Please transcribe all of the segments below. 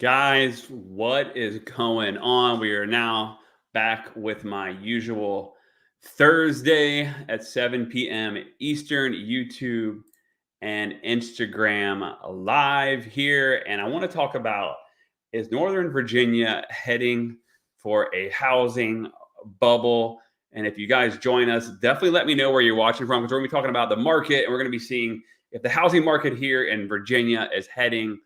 Guys, what is going on? We are now back with my usual Thursday at 7 p.m. Eastern YouTube and Instagram live here. And I want to talk about, is Northern Virginia heading for a housing bubble? And if you guys join us, definitely let me know where you're watching from, because we're going to be talking about the market, and we're going to be seeing if the housing market here in Virginia is heading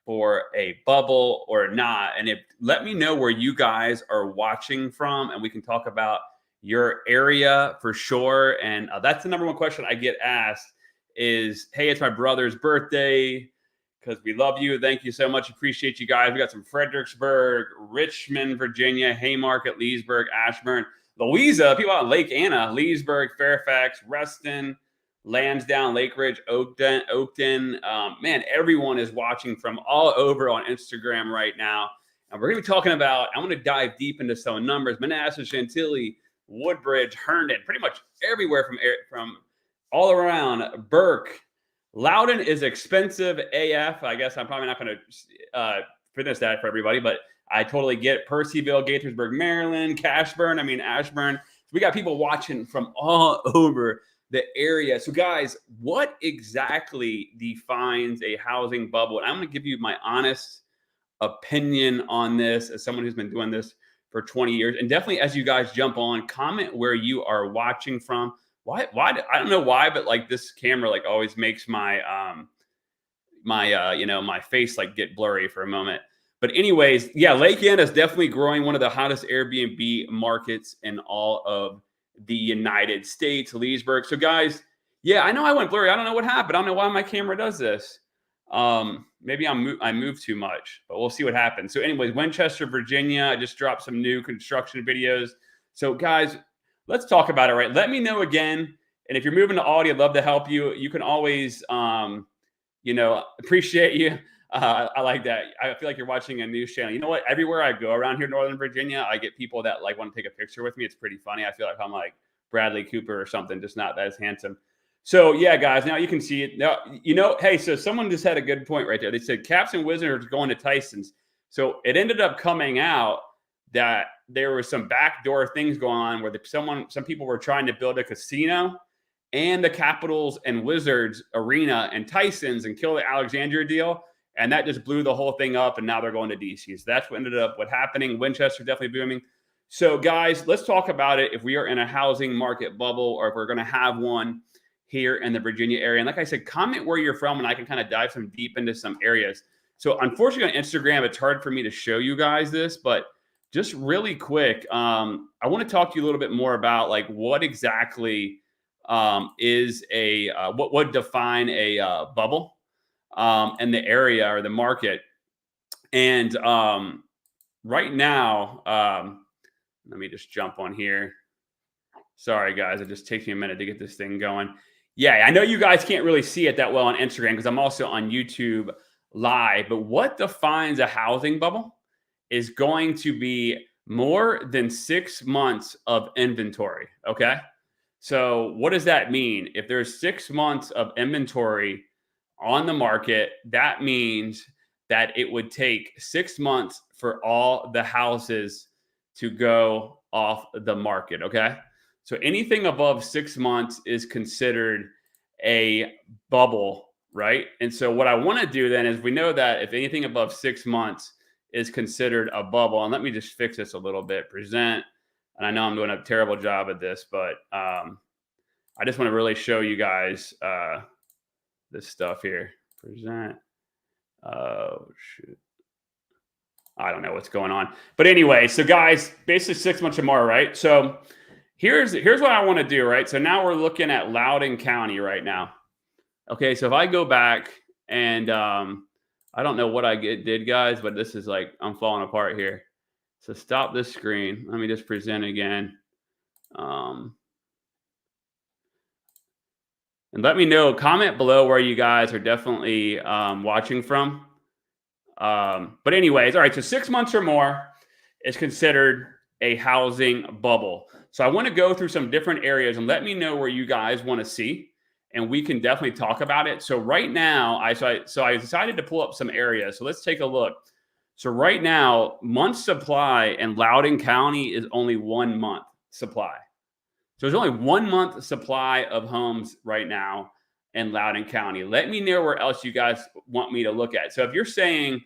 for a bubble or not. And if let me know where you guys are watching from, and we can talk about your area for sure. And that's the number one question I get asked is, hey, it's my brother's birthday, because we love you. Thank you so much. Appreciate you guys. We got some Fredericksburg, Richmond, Virginia, Haymarket, Leesburg, Ashburn, Louisa, people out in Lake Anna, Leesburg, Fairfax, Reston, Lansdowne, Lake Ridge, Oakton. Man, everyone is watching from all over on Instagram right now. And we're going to be talking about, I want to dive deep into some numbers. Manassas, Chantilly, Woodbridge, Herndon, pretty much everywhere from all around. Burke. Loudon is expensive AF. I guess I'm probably not going to finish that for everybody, but I totally get it. Percyville, Gaithersburg, Maryland, Ashburn. We got people watching from all over the area. So guys, what exactly defines a housing bubble? And I'm going to give you my honest opinion on this as someone who's been doing this for 20 years. And definitely, as you guys jump on, comment where you are watching from. Why I don't know why, but like this camera like always makes my my face like get blurry for a moment. But anyways, yeah, Lake Anna is definitely growing, one of the hottest Airbnb markets in all of the United States, Leesburg. So guys, yeah, I know I went blurry. I don't know what happened. I don't know why my camera does this. Maybe I moved too much, but we'll see what happens. So anyways, Winchester, Virginia, I just dropped some new construction videos. So guys, let's talk about it, right? Let me know again. And if you're moving to Aldie, I'd love to help you. You can always, appreciate you. I like that. I feel like you're watching a news channel. You know what? Everywhere I go around here in Northern Virginia, I get people that like want to take a picture with me. It's pretty funny. I feel like I'm like Bradley Cooper or something, just not as handsome. So yeah, guys, now you can see it. Now, hey, so someone just had a good point right there. They said Caps and Wizards going to Tyson's. So it ended up coming out that there were some backdoor things going on where some people were trying to build a casino and the Capitals and Wizards arena and Tyson's and kill the Alexandria deal. And that just blew the whole thing up, and now they're going to DC. So that's what ended up happening. Winchester definitely booming. So guys, let's talk about it. If we are in a housing market bubble, or if we're going to have one here in the Virginia area. And like I said, comment where you're from, and I can kind of dive some deep into some areas. So unfortunately on Instagram, it's hard for me to show you guys this, but just really quick, I want to talk to you a little bit more about like what exactly is what would define a bubble in the area or the market. And right now, let me just jump on here. Sorry, guys. It just takes me a minute to get this thing going. Yeah, I know you guys can't really see it that well on Instagram because I'm also on YouTube live. But what defines a housing bubble is going to be more than 6 months of inventory. Okay. So what does that mean? If there's 6 months of inventory on the market, that means that it would take 6 months for all the houses to go off the market. Okay. So anything above 6 months is considered a bubble, right? And so what I want to do then is, we know that if anything above 6 months is considered a bubble, and let me just fix this a little bit, present. And I know I'm doing a terrible job at this, but I just want to really show you guys this stuff here. Present. Oh, shoot. I don't know what's going on. But anyway, so guys, basically 6 months or more, right? So here's what I want to do, right? So now we're looking at Loudoun County right now. Okay, so if I go back and I don't know what I did, guys, but this is like, I'm falling apart here. So stop this screen. Let me just present again. And let me know, comment below where you guys are definitely watching from. But anyways, all right, so 6 months or more is considered a housing bubble. So I want to go through some different areas and let me know where you guys want to see, and we can definitely talk about it. So right now, I decided to pull up some areas. So let's take a look. So right now, month supply in Loudoun County is only 1 month supply. So there's only 1 month supply of homes right now in Loudoun County. Let me know where else you guys want me to look at. So if you're saying,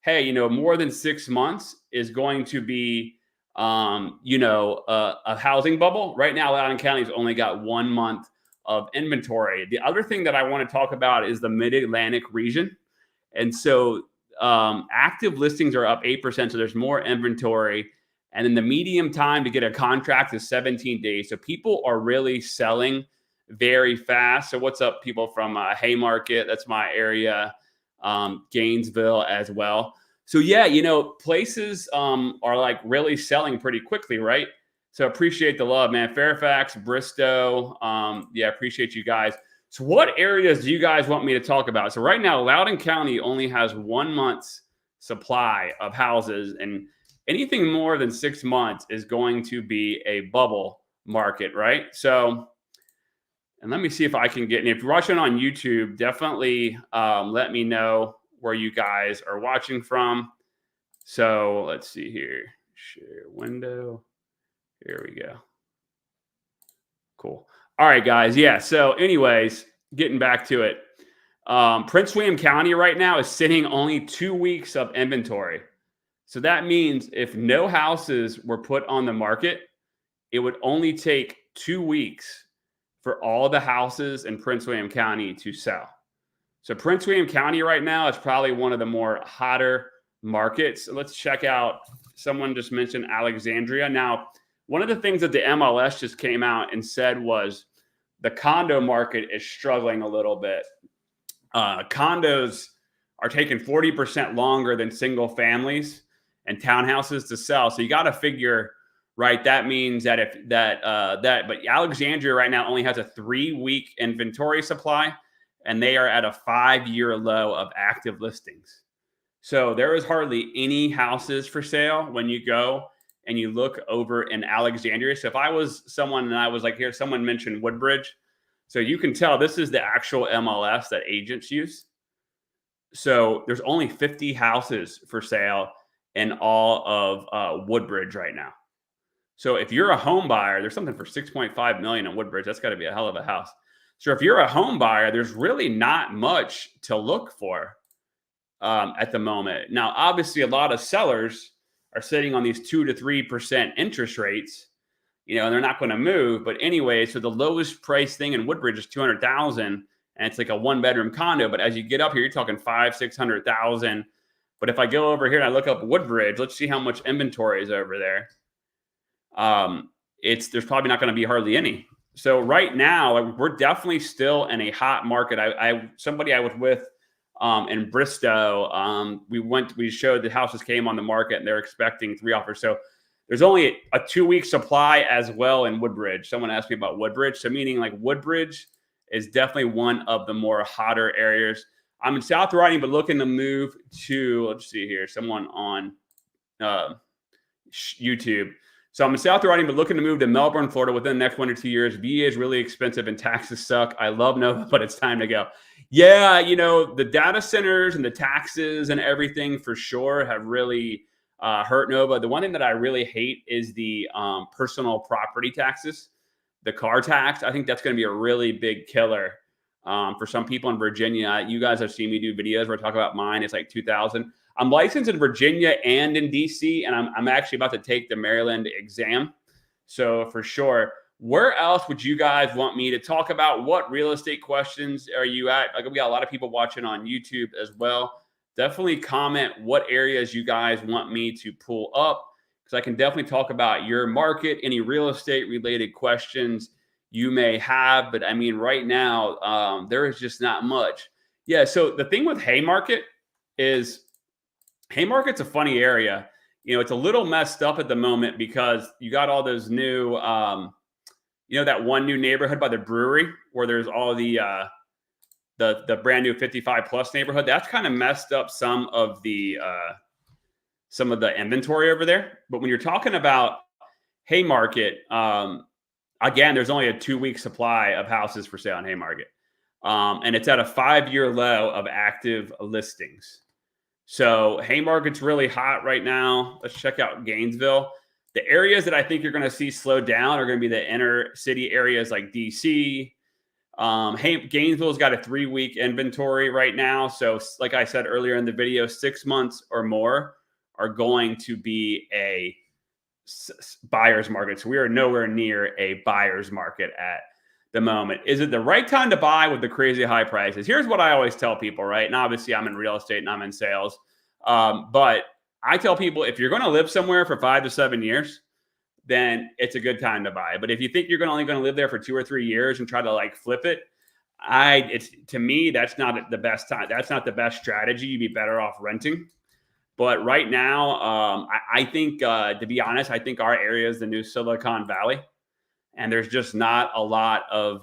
hey, more than 6 months is going to be, a housing bubble. Right now, Loudoun County's only got 1 month of inventory. The other thing that I want to talk about is the Mid-Atlantic region. And so active listings are up 8%. So there's more inventory. And then the medium time to get a contract is 17 days. So people are really selling very fast. So what's up, people from Haymarket? That's my area, Gainesville as well. So yeah, places are like really selling pretty quickly, right? So appreciate the love, man. Fairfax, Bristow. Yeah, appreciate you guys. So what areas do you guys want me to talk about? So right now, Loudoun County only has 1 month's supply of houses, and anything more than 6 months is going to be a bubble market, right? So, and let me see if I can get, and if you're watching on YouTube, definitely let me know where you guys are watching from. So let's see here, share window. Here we go. Cool. All right, guys. Yeah. So, anyways, getting back to it, Prince William County right now is sitting only 2 weeks of inventory. So that means if no houses were put on the market, it would only take 2 weeks for all the houses in Prince William County to sell. So Prince William County right now is probably one of the more hotter markets. So let's check out. Someone just mentioned Alexandria. Now, one of the things that the MLS just came out and said was the condo market is struggling a little bit. Condos are taking 40% longer than single families and townhouses to sell. So you got to figure, right? That means that but Alexandria right now only has a 3-week inventory supply, and they are at a 5-year low of active listings. So there is hardly any houses for sale when you go and you look over in Alexandria. So if I was someone and I was like, here, someone mentioned Woodbridge. So you can tell this is the actual MLS that agents use. So there's only 50 houses for sale in all of Woodbridge right now. So if you're a home buyer, there's something for $6.5 million in Woodbridge. That's got to be a hell of a house. So if you're a home buyer, there's really not much to look for at the moment. Now, obviously, a lot of sellers are sitting on these 2 to 3% interest rates, and they're not going to move. But anyway, so the lowest price thing in Woodbridge is $200,000, and it's like a 1-bedroom condo. But as you get up here, you're talking $500,000-$600,000. But if I go over here and I look up Woodbridge, let's see how much inventory is over there. There's probably not going to be hardly any. So right now, we're definitely still in a hot market. Somebody I was with in Bristow, we showed the houses came on the market and they're expecting 3 offers. So there's only a 2-week supply as well in Woodbridge. Someone asked me about Woodbridge. So meaning like Woodbridge is definitely one of the more hotter areas. I'm in South Riding, but looking to move to, let's see here, someone on YouTube. So I'm in South Riding, but looking to move to Melbourne, Florida within the next 1 or 2 years. VA is really expensive and taxes suck. I love Nova, but it's time to go. Yeah, the data centers and the taxes and everything for sure have really hurt Nova. The one thing that I really hate is the personal property taxes, the car tax. I think that's going to be a really big killer for some people in Virginia. You guys have seen me do videos where I talk about mine. It's like $2,000. I'm licensed in Virginia and in DC, and I'm actually about to take the Maryland exam. So for sure, where else would you guys want me to talk about? What real estate questions are you at? Like, we got a lot of people watching on YouTube as well. Definitely comment what areas you guys want me to pull up, because I can definitely talk about your market, any real estate related questions you may have. But I mean, right now, there is just not much. Yeah. So the thing with Haymarket is, Haymarket's a funny area. It's a little messed up at the moment because you got all those new, that one new neighborhood by the brewery where there's all the brand new 55 plus neighborhood. That's kind of messed up some of the inventory over there. But when you're talking about Haymarket, again, there's only a 2-week supply of houses for sale in Haymarket, and it's at a 5-year low of active listings. So Haymarket's really hot right now. Let's check out Gainesville. The areas that I think you're going to see slow down are going to be the inner city areas like DC. Gainesville's got a 3-week inventory right now. So, like I said earlier in the video, 6 months or more are going to be a buyer's market. So we are nowhere near a buyer's market at the moment. Is it the right time to buy with the crazy high prices? Here's what I always tell people, right? And obviously I'm in real estate and I'm in sales. But I tell people, if you're going to live somewhere for 5 to 7 years, then it's a good time to buy. But if you think you're only going to live there for 2 or 3 years and try to like flip it, to me, that's not the best time. That's not the best strategy. You'd be better off renting. But right now, I think, to be honest, I think our area is the new Silicon Valley. And there's just not a lot of,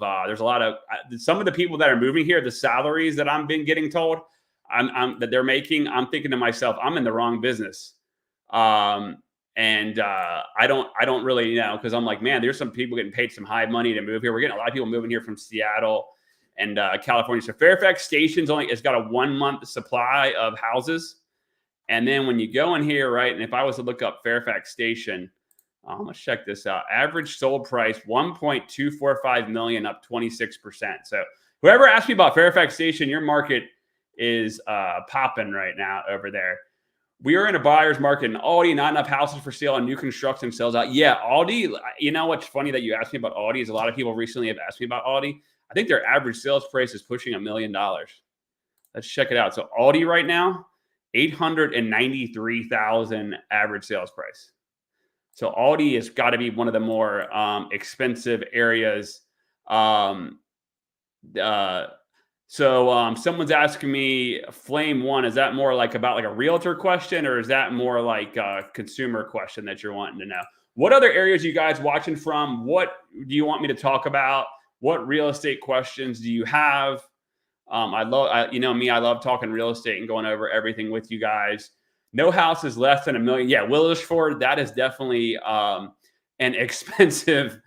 some of the people that are moving here, the salaries that I've been getting told that they're making, I'm thinking to myself, I'm in the wrong business. I don't really know, because I'm like, man, there's some people getting paid some high money to move here. We're getting a lot of people moving here from Seattle and California. So Fairfax Station's it's got a 1-month supply of houses. And then when you go in here, right, and if I was to look up Fairfax Station, let's check this out. Average sold price, $1.245 million, up 26%. So whoever asked me about Fairfax Station, your market is popping right now over there. We are in a buyer's market in Aldie, not enough houses for sale and new construction sells out. Yeah, Aldie, you know what's funny that you asked me about Aldie is a lot of people recently have asked me about Aldie. I think their average sales price is pushing $1 million. Let's check it out. So Aldie right now, $893,000 average sales price. So Aldie has got to be one of the more expensive areas. Someone's asking me, Flame One, is that more like about like a realtor question, or is that more like a consumer question that you're wanting to know? What other areas are you guys watching from? What do you want me to talk about? What real estate questions do you have? I love talking real estate and going over everything with you guys. No house is less than $1 million. Yeah, Willisford, that is definitely an expensive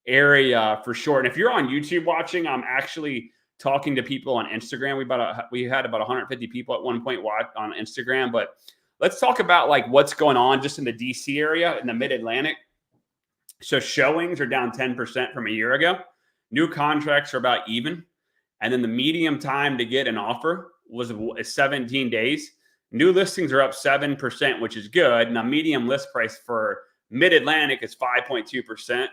area for sure. And if you're on YouTube watching, I'm actually talking to people on Instagram. We had about 150 people at one point watch on Instagram. But let's talk about like what's going on just in the DC area, in the Mid-Atlantic. So showings are down 10% from a year ago. New contracts are about even. And then the median time to get an offer was 17 days. New listings are up 7%, which is good. Now, medium list price for Mid-Atlantic is 5.2%.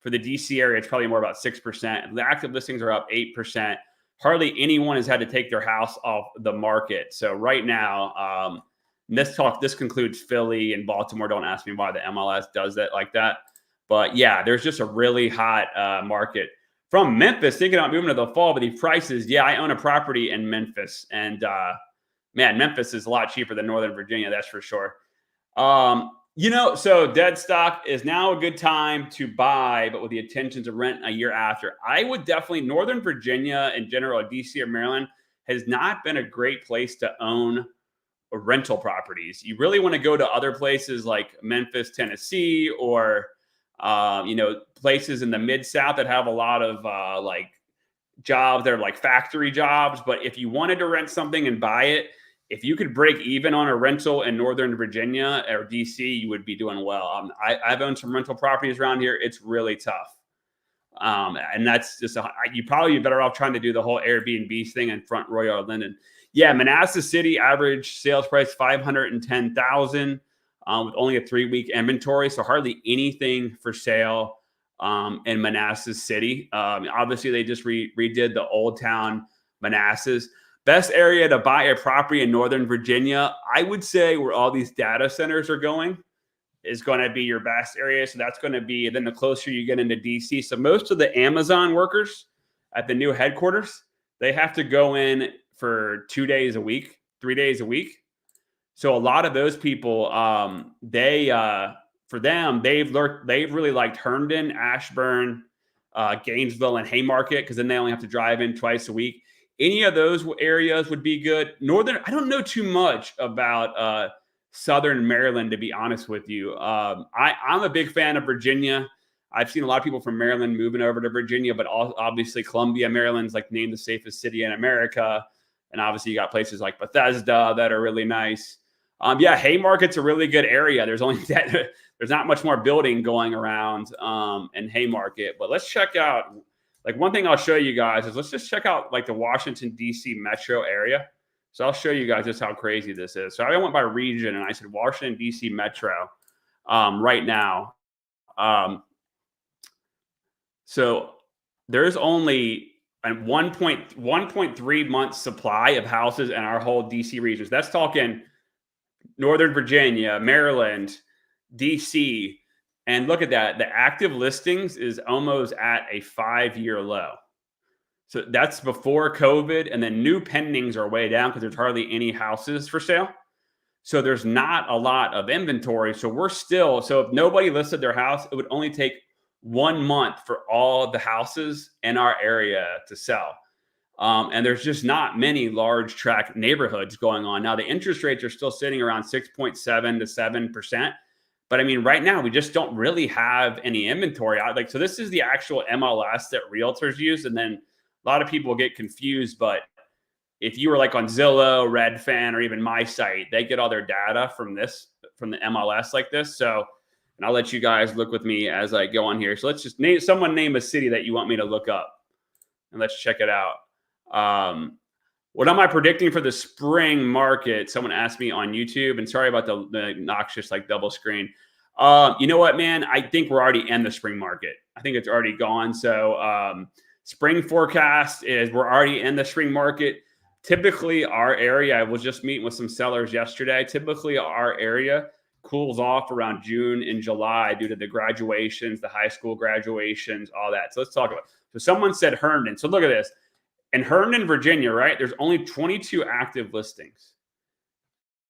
For the DC area, it's probably more about 6%. The active listings are up 8%. Hardly anyone has had to take their house off the market. So right now, this concludes Philly and Baltimore. Don't ask me why the MLS does that like that. But yeah, there's just a really hot market. From Memphis, thinking about moving to the fall, but the prices, yeah, I own a property in Memphis. And man, Memphis is a lot cheaper than Northern Virginia, that's for sure. So dead stock is now a good time to buy, but with the intention to rent a year after. I would definitely, Northern Virginia in general, DC or Maryland, has not been a great place to own rental properties. You really want to go to other places like Memphis, Tennessee, or places in the Mid-South that have a lot of like jobs. They're like factory jobs. But if you wanted to rent something and buy it, if you could break even on a rental in Northern Virginia or DC, you would be doing well. I've owned some rental properties around here. It's really tough. And that's just, you probably be better off trying to do the whole Airbnb thing in Front Royal or Linden. Yeah, Manassas City, average sales price $510,000 with only a 3-week inventory. So hardly anything for sale in Manassas City. Obviously, they just redid the Old Town Manassas. Best area to buy a property in Northern Virginia, I would say where all these data centers are going, is going to be your best area. So that's going to be, then the closer you get into DC. So most of the Amazon workers at the new headquarters, they have to go in for 2 days a week, 3 days a week. So a lot of those people, for them, they've really liked Herndon, Ashburn, Gainesville, and Haymarket, because then they only have to drive in twice a week. Any of those areas would be good. Northern, I don't know too much about Southern Maryland, to be honest with you. I'm a big fan of Virginia. I've seen a lot of people from Maryland moving over to Virginia, but obviously Columbia, Maryland's like named the safest city in America. And obviously you got places like Bethesda that are really nice. Yeah, Haymarket's a really good area. There's only that there's not much more building going around in Haymarket. But let's check out, like, one thing I'll show you guys is let's just check out like the Washington, D.C. metro area. So I'll show you guys just how crazy this is. So I went by region and I said Washington, D.C. metro right now. So there's only a 1.3 months supply of houses in our whole DC regions. That's talking Northern Virginia, Maryland, DC. And look at that. The active listings is almost at a 5-year low. So that's before COVID. And then new pendings are way down because there's hardly any houses for sale. So there's not a lot of inventory. So if nobody listed their house, it would only take 1 month for all the houses in our area to sell. And there's just not many large tract neighborhoods going on. Now, the interest rates are still sitting around 6.7 to 7%. But I mean, right now, we just don't really have any inventory. So this is the actual MLS that realtors use. And then a lot of people get confused. But if you were like on Zillow, Redfin, or even my site, they get all their data from the MLS like this. So, and I'll let you guys look with me as I go on here. So let's just name a city that you want me to look up, and let's check it out. What am I predicting for the spring market? Someone asked me on YouTube, and sorry about the obnoxious like double screen. You know what, man? I think we're already in the spring market. I think it's already gone. So spring forecast is we're already in the spring market. Typically, our area, I was just meeting with some sellers yesterday. Typically, our area cools off around June and July due to the graduations, the high school graduations, all that. So let's talk about it. So someone said Herndon. So look at this. In Herndon, Virginia, right, there's only 22 active listings.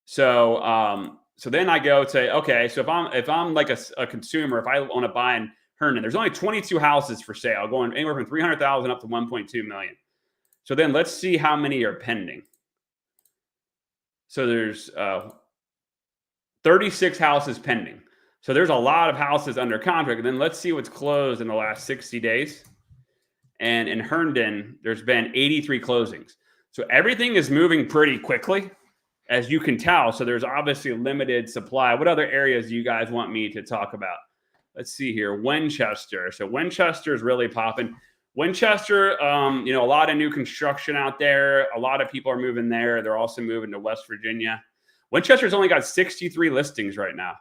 So so then I go to, okay, so if I'm like a consumer, if I want to buy in Herndon, there's only 22 houses for sale, going anywhere from 300,000 up to 1.2 million. So then let's see how many are pending. So there's 36 houses pending. So there's a lot of houses under contract. And then let's see what's closed in the last 60 days. And in Herndon, there's been 83 closings. So everything is moving pretty quickly, as you can tell. So there's obviously limited supply. What other areas do you guys want me to talk about? Let's see here. Winchester. So Winchester is really popping. Winchester, a lot of new construction out there. A lot of people are moving there. They're also moving to West Virginia. Winchester's only got 63 listings right now.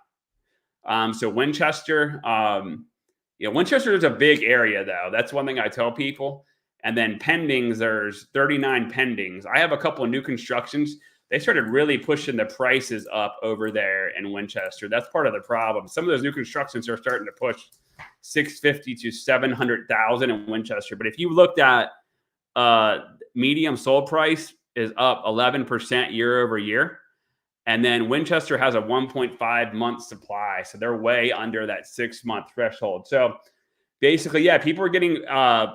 So Winchester, Winchester is a big area, though. That's one thing I tell people. And then pendings, there's 39 pendings. I have a couple of new constructions. They started really pushing the prices up over there in Winchester. That's part of the problem. Some of those new constructions are starting to push 650 to 700,000 in Winchester. But if you looked at medium sold price is up 11% year over year. And then Winchester has a 1.5 month supply. So they're way under that 6-month threshold. So basically, yeah, people are getting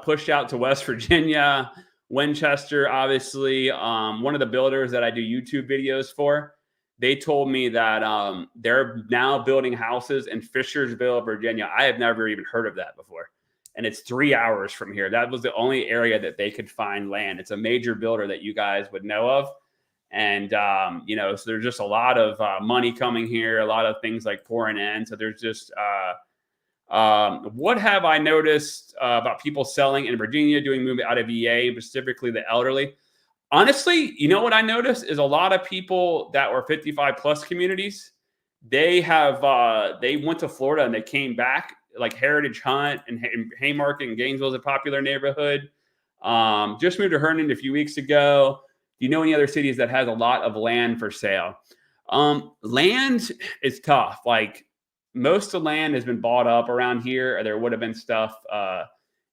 pushed out to West Virginia, Winchester, obviously. One of the builders that I do YouTube videos for, they told me that they're now building houses in Fishersville, Virginia. I have never even heard of that before. And it's 3 hours from here. That was the only area that they could find land. It's a major builder that you guys would know of. And, so there's just a lot of money coming here, a lot of things like pouring in. So there's just, what have I noticed about people selling in Virginia, doing move out of VA, specifically the elderly? Honestly, you know what I noticed is a lot of people that were 55 plus communities, they went to Florida and they came back, like Heritage Hunt and Haymarket and Gainesville is a popular neighborhood. Just moved to Herndon a few weeks ago. Do you know any other cities that has a lot of land for sale? Land is tough. Like most of the land has been bought up around here, or there would have been stuff, going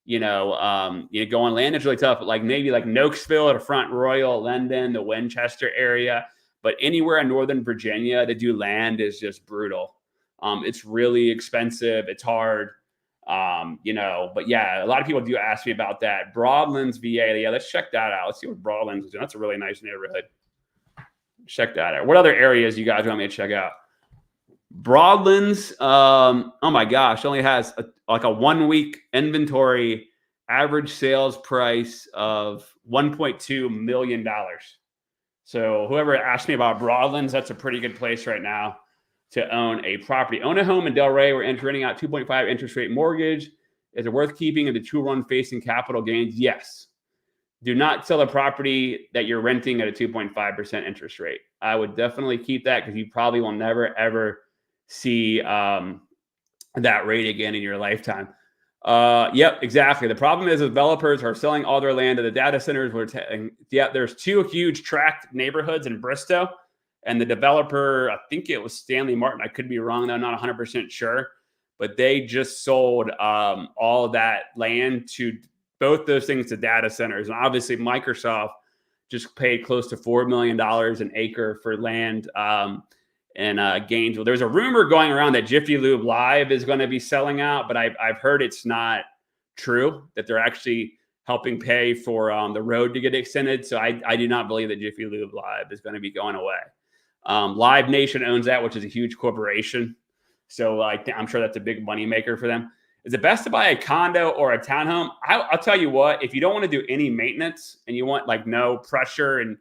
land is really tough. Like maybe like Nokesville to Front Royal, Lendon, the Winchester area, but anywhere in Northern Virginia to do land is just brutal. It's really expensive. It's hard. But yeah, a lot of people do ask me about that. Broadlands, VA. Yeah, let's check that out. Let's see what Broadlands is doing. That's a really nice neighborhood. Check that out. What other areas you guys want me to check out? Broadlands, oh my gosh, only has a 1 week inventory, average sales price of $1.2 million. So whoever asked me about Broadlands, that's a pretty good place right now to own a property. Own a home in Delray. We're renting out 2.5 interest rate mortgage. Is it worth keeping in the true run facing capital gains? Yes. Do not sell a property that you're renting at a 2.5% interest rate. I would definitely keep that because you probably will never, ever see that rate again in your lifetime. Yep, exactly. The problem is developers are selling all their land to the data centers. There's two huge tract neighborhoods in Bristow, and the developer, I think it was Stanley Martin. I could be wrong, though. I'm not 100% sure, but they just sold all that land to both those things to data centers. And obviously, Microsoft just paid close to $4 million an acre for land in Gainesville. There's a rumor going around that Jiffy Lube Live is going to be selling out, but I've heard it's not true, that they're actually helping pay for the road to get extended. So I do not believe that Jiffy Lube Live is going to be going away. Live Nation owns that, which is a huge corporation. So I'm sure that's a big money maker for them. Is it best to buy a condo or a townhome? I'll tell you what, if you don't want to do any maintenance and you want like no pressure and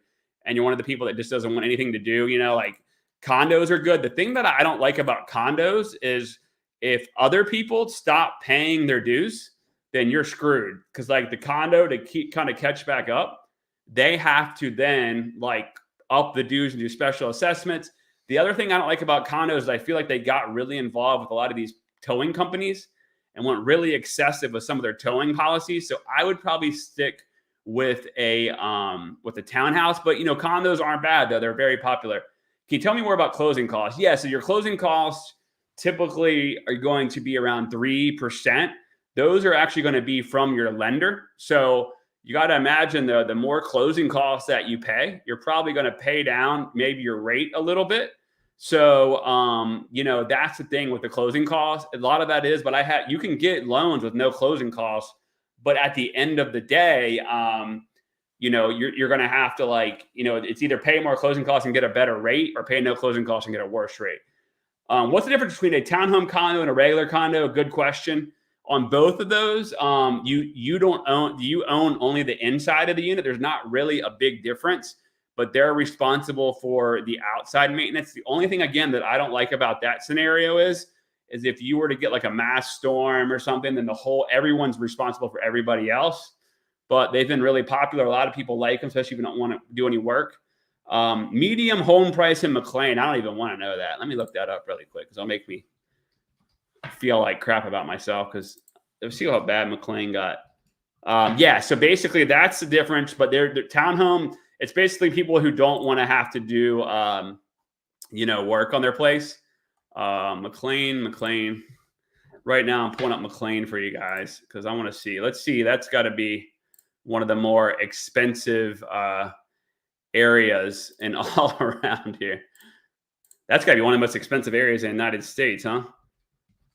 you're one of the people that just doesn't want anything to do, like condos are good. The thing that I don't like about condos is if other people stop paying their dues, then you're screwed. Because like the condo to keep kind of catch back up, they have to then like up the dues and do special assessments. The other thing I don't like about condos is I feel like they got really involved with a lot of these towing companies and went really excessive with some of their towing policies. So I would probably stick with a townhouse. But condos aren't bad though; they're very popular. Can you tell me more about closing costs? Yeah, so your closing costs typically are going to be around 3%. Those are actually going to be from your lender. So you got to imagine the more closing costs that you pay, you're probably going to pay down maybe your rate a little bit. So, that's the thing with the closing costs. A lot of that is, but you can get loans with no closing costs, but at the end of the day, you're going to have to it's either pay more closing costs and get a better rate or pay no closing costs and get a worse rate. What's the difference between a townhome condo and a regular condo? Good question. On both of those, you own only the inside of the unit. There's not really a big difference, but they're responsible for the outside maintenance. The only thing, again, that I don't like about that scenario is if you were to get like a mass storm or something, then everyone's responsible for everybody else. But they've been really popular. A lot of people like them, especially if you don't want to do any work. Medium home price in McLean. I don't even want to know that. Let me look that up really quick because it'll make me feel like crap about myself because see how bad McLean got. So basically that's the difference. But they're townhome. It's basically people who don't want to have to do, work on their place. McLean. Right now I'm pulling up McLean for you guys because I want to see. Let's see. That's got to be one of the more expensive areas in all around here. That's got to be one of the most expensive areas in the United States, huh?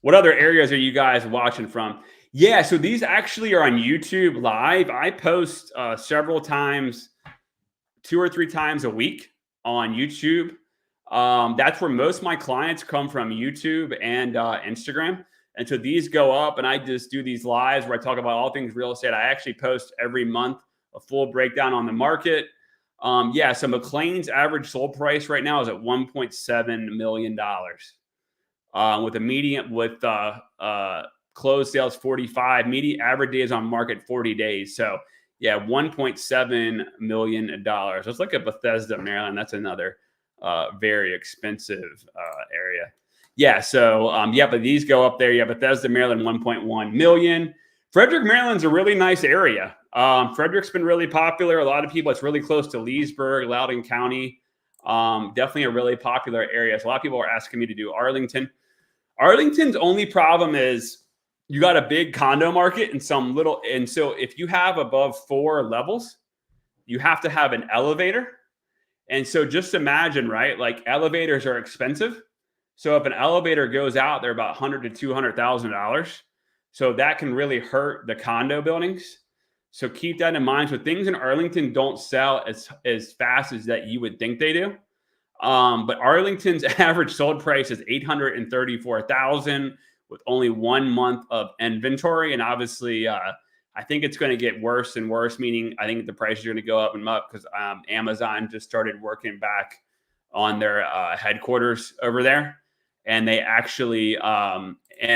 What other areas are you guys watching from? Yeah, so these actually are on YouTube Live. I post several times, 2 or 3 times a week on YouTube. That's where most of my clients come from, YouTube and Instagram. And so these go up and I just do these lives where I talk about all things real estate. I actually post every month a full breakdown on the market. So McLean's average sold price right now is at $1.7 million. With a median with closed sales 45, median average days on market 40 days. So yeah, $1.7 million. Let's look at Bethesda, Maryland. That's another very expensive area. But these go up there. Yeah, Bethesda, Maryland, 1.1 million. Frederick, Maryland's a really nice area. Frederick's been really popular. A lot of people, it's really close to Leesburg, Loudoun County. Definitely a really popular area. So a lot of people are asking me to do Arlington. Arlington's only problem is you got a big condo market and so if you have above 4 levels, you have to have an elevator. And so just imagine, right? Like elevators are expensive. So if an elevator goes out, they're about $100,000 to $200,000. So that can really hurt the condo buildings. So keep that in mind. So things in Arlington don't sell as fast as that you would think they do. But Arlington's average sold price is $834,000 with only 1 month of inventory. And obviously I think it's going to get worse and worse, meaning I think the prices are going to go up and up because Amazon just started working back on their headquarters over there. And they actually, and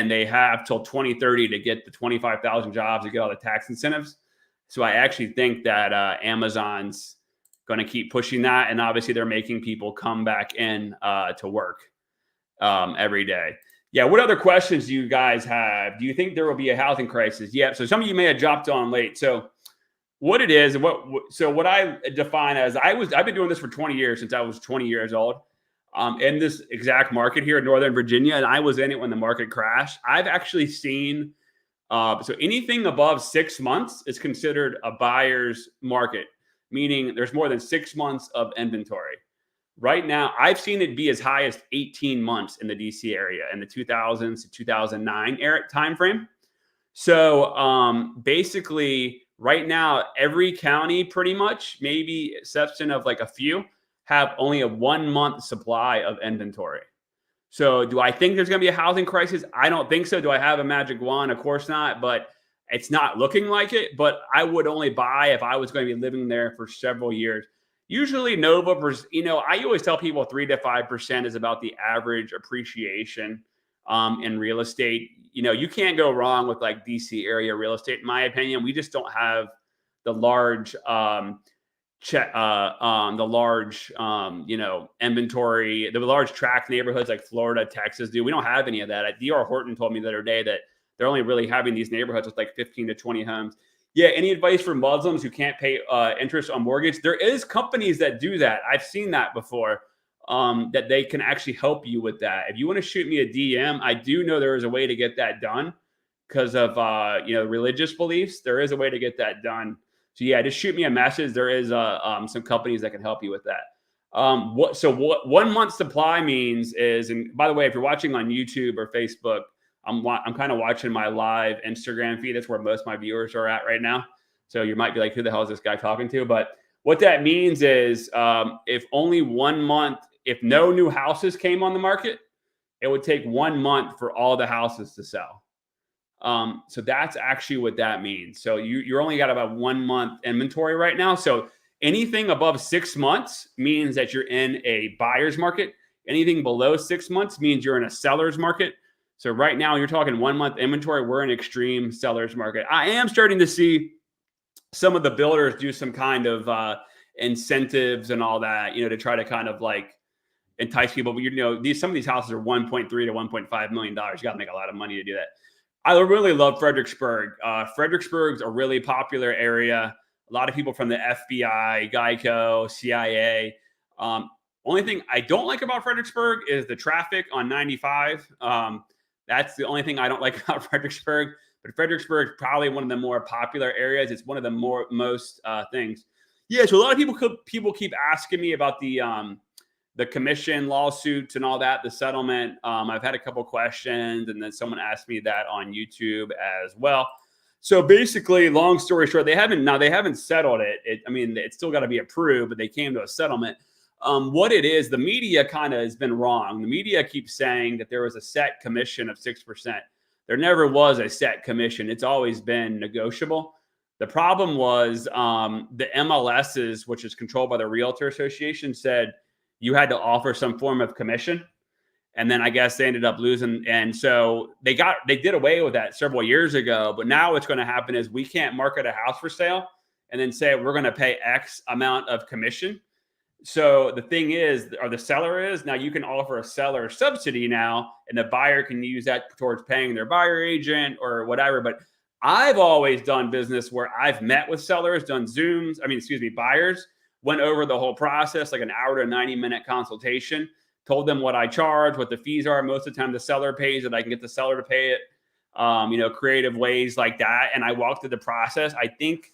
they have till 2030 to get the 25,000 jobs to get all the tax incentives. So I actually think that Amazon's going to keep pushing that. And obviously they're making people come back in to work every day. Yeah. What other questions do you guys have? Do you think there will be a housing crisis? Yeah. So some of you may have dropped on late. So what it is, what I define as I've been doing this for 20 years since I was 20 years old. In this exact market here in Northern Virginia, and I was in it when the market crashed. I've actually seen so anything above 6 months is considered a buyer's market, meaning there's more than 6 months of inventory. Right now, I've seen it be as high as 18 months in the DC area in the 2000s to 2009 era timeframe. So basically, right now, every county pretty much, maybe exception of like a few, have only a 1 month supply of inventory. So do I think there's going to be a housing crisis? I don't think so. Do I have a magic wand? Of course not, but it's not looking like it. But I would only buy if I was going to be living there for several years. Usually Nova, I always tell people 3 to 5% is about the average appreciation in real estate. You can't go wrong with like DC area real estate, in my opinion. We just don't have the large inventory, the large tract neighborhoods like Florida, Texas do. We don't have any of that. D.R. Horton told me the other day that they're only really having these neighborhoods with like 15 to 20 homes. Yeah. Any advice for Muslims who can't pay interest on mortgage? There is companies that do that. I've seen that before, that they can actually help you with that. If you want to shoot me a DM, I do know there is a way to get that done because of, religious beliefs. There is a way to get that done. So yeah, just shoot me a message. There is some companies that can help you with that. What 1 month supply means is, and by the way, if you're watching on YouTube or Facebook, I'm kind of watching my live Instagram feed. That's where most of my viewers are at right now. So you might be like, who the hell is this guy talking to? But what that means is if only 1 month, if no new houses came on the market, it would take 1 month for all the houses to sell. So that's actually what that means. So you're only got about 1 month inventory right now. So anything above 6 months means that you're in a buyer's market. Anything below 6 months means you're in a seller's market. So right now you're talking 1 month inventory. We're in extreme seller's market. I am starting to see some of the builders do some kind of incentives and all that, to try to kind of like entice people. But some of these houses are 1.3 to 1.5 million dollars. You got to make a lot of money to do that. I really love Fredericksburg. Fredericksburg's a really popular area. A lot of people from the FBI, Geico, CIA. Only thing I don't like about Fredericksburg is the traffic on 95. That's the only thing I don't like about Fredericksburg. But Fredericksburg is probably one of the more popular areas. It's one of the most things. Yeah, so a lot of people keep asking me about the commission lawsuits and all that, the settlement. I've had a couple questions, and then someone asked me that on YouTube as well. So basically, long story short, they haven't settled it. It's still got to be approved, but they came to a settlement. What it is, the media kind of has been wrong. The media keeps saying that there was a set commission of 6%. There never was a set commission. It's always been negotiable. The problem was the MLSs, which is controlled by the Realtor Association, said you had to offer some form of commission. And then I guess they ended up losing. And so they did away with that several years ago. But now what's going to happen is we can't market a house for sale and then say we're going to pay X amount of commission. So the thing is, or the seller is, now you can offer a seller subsidy now, and the buyer can use that towards paying their buyer agent or whatever. But I've always done business where I've met with sellers, done Zooms, buyers, went over the whole process, like an hour to 90-minute consultation, told them what I charge, what the fees are. Most of the time the seller pays it. I can get the seller to pay it, creative ways like that. And I walked through the process. I think,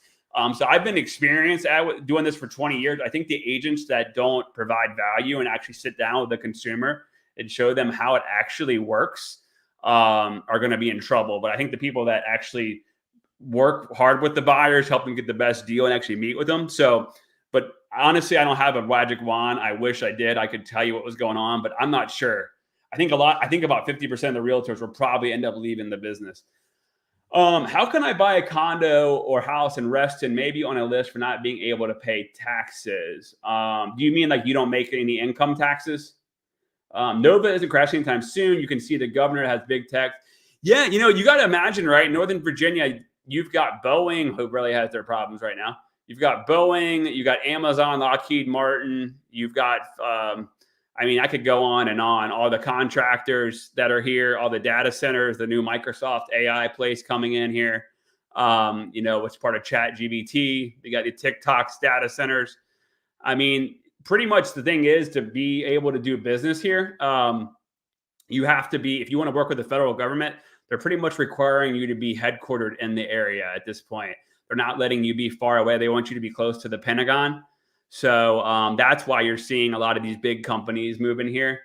so I've been experienced at doing this for 20 years. I think the agents that don't provide value and actually sit down with the consumer and show them how it actually works are going to be in trouble. But I think the people that actually work hard with the buyers, help them get the best deal and actually meet with them. But honestly, I don't have a magic wand. I wish I did. I could tell you what was going on, but I'm not sure. I think about 50% of the realtors will probably end up leaving the business. How can I buy a condo or house in Reston, maybe on a list for not being able to pay taxes? Do you mean like you don't make any income taxes? Nova isn't crashing anytime soon. You can see the governor has big tech. Yeah, you got to imagine, right? Northern Virginia, you've got Boeing, who really has their problems right now. You've got Boeing, you got Amazon, Lockheed Martin. You've got, I mean, I could go on and on. All the contractors that are here, all the data centers, the new Microsoft AI place coming in here. It's part of Chat GBT. You got the TikTok's data centers. I mean, pretty much the thing is to be able to do business here. You have to be, if you want to work with the federal government, they're pretty much requiring you to be headquartered in the area at this point. They're not letting you be far away. They want you to be close to the Pentagon. So that's why you're seeing a lot of these big companies moving here.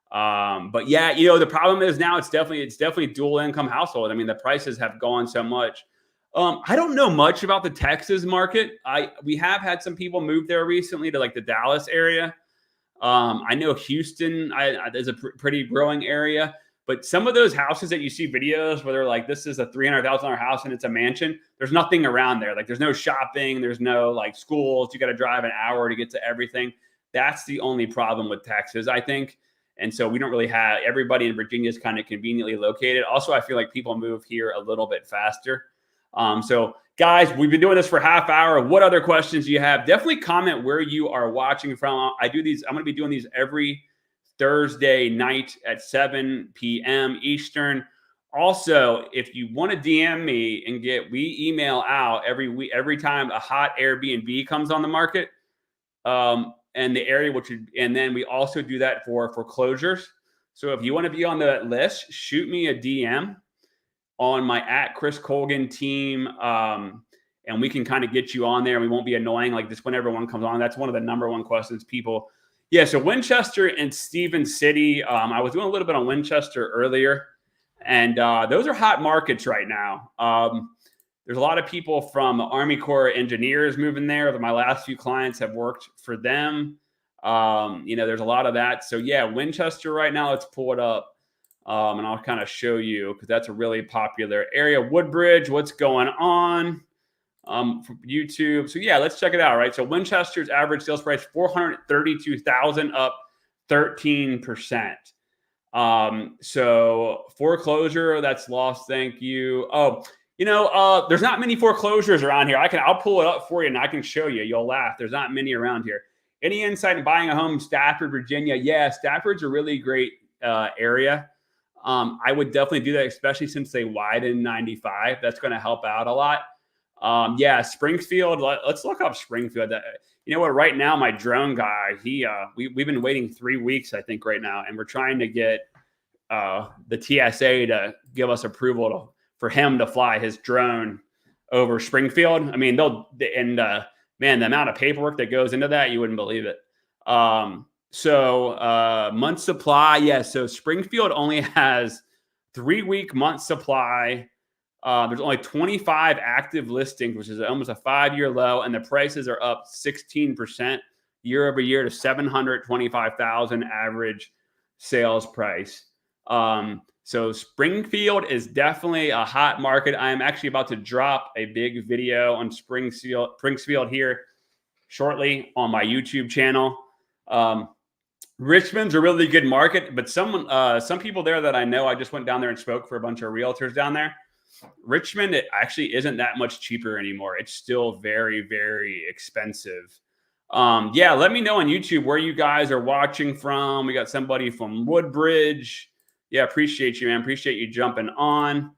But yeah, the problem is now it's definitely dual income household. I mean, the prices have gone so much. I don't know much about the Texas market. We have had some people move there recently to like the Dallas area. I know Houston is a pretty growing area, but some of those houses that you see videos where they're like, this is a $300,000 house and it's a mansion. There's nothing around there. Like there's no shopping. There's no like schools. You got to drive an hour to get to everything. That's the only problem with Texas, I think. And so we don't really have, everybody in Virginia is kind of conveniently located. Also, I feel like people move here a little bit faster. So guys, we've been doing this for a half hour. What other questions do you have? Definitely comment where you are watching from. I'm going to be doing these every Thursday night at 7 p.m. Eastern. Also, if you want to DM me and we email out every week, every time a hot Airbnb comes on the market, and the area, and then we also do that for foreclosures. So if you want to be on the list, shoot me a DM on my @ChrisColgan team, and we can kind of get you on there. We won't be annoying like this when everyone comes on. That's one of the number one questions people. Yeah, so Winchester and Stevens City. I was doing a little bit on Winchester earlier, and those are hot markets right now. There's a lot of people from the Army Corps engineers moving there. My last few clients have worked for them. There's a lot of that. So yeah, Winchester right now, let's pull it up. And I'll kind of show you because that's a really popular area. Woodbridge, what's going on from YouTube? So yeah, let's check it out, right? So Winchester's average sales price, $432,000, up 13%. So foreclosure, that's lost. Thank you. Oh, there's not many foreclosures around here. I'll pull it up for you and I can show you. You'll laugh. There's not many around here. Any insight in buying a home in Stafford, Virginia? Yeah, Stafford's a really great area. I would definitely do that, especially since they widen 95. That's going to help out a lot. Yeah, Springfield. Let's look up Springfield. You know what? Right now, my drone guy, we've been waiting 3 weeks, I think, right now, and we're trying to get the TSA to give us approval for him to fly his drone over Springfield. I mean, man, the amount of paperwork that goes into that, you wouldn't believe it. So month supply, yeah. So Springfield only has 3-week month supply. There's only 25 active listings, which is almost a 5-year low, and the prices are up 16% year over year to $725,000 average sales price. So Springfield is definitely a hot market. I am actually about to drop a big video on Springfield here shortly on my YouTube channel. Richmond's a really good market, but some people there that I know, I just went down there and spoke for a bunch of realtors down there. Richmond, it actually isn't that much cheaper anymore. It's still very, very expensive. Yeah, let me know on YouTube where you guys are watching from. We got somebody from Woodbridge. Yeah, appreciate you, man. Appreciate you jumping on.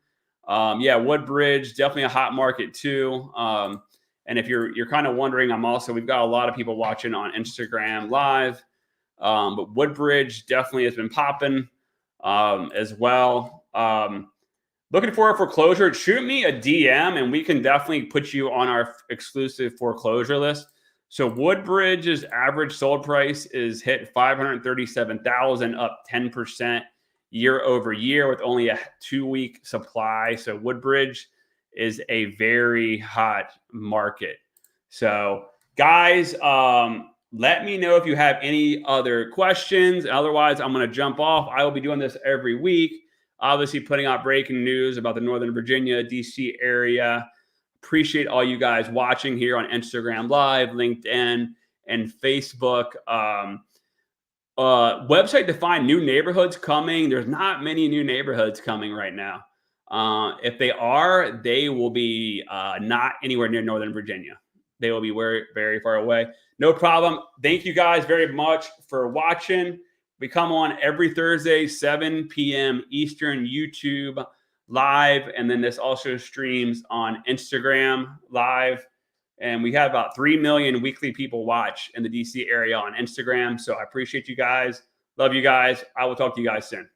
Yeah, Woodbridge, definitely a hot market too. And if you're kind of wondering, we've got a lot of people watching on Instagram Live. But Woodbridge definitely has been popping as well. Looking for a foreclosure, shoot me a DM and we can definitely put you on our exclusive foreclosure list. So Woodbridge's average sold price is hit $537,000, up 10% year over year with only a 2-week supply. So Woodbridge is a very hot market. So guys, let me know if you have any other questions. Otherwise, I'm going to jump off. I will be doing this every week. obviously putting out breaking news about the Northern Virginia, DC area. Appreciate all you guys watching here on Instagram Live, LinkedIn, and Facebook. Website to find new neighborhoods coming. There's not many new neighborhoods coming right now. If they are, they will be not anywhere near Northern Virginia. They will be very, very far away. No problem. Thank you guys very much for watching. We come on every Thursday, 7 p.m. Eastern, YouTube Live. And then this also streams on Instagram Live. And we have about 3 million weekly people watch in the DC area on Instagram. So I appreciate you guys. Love you guys. I will talk to you guys soon.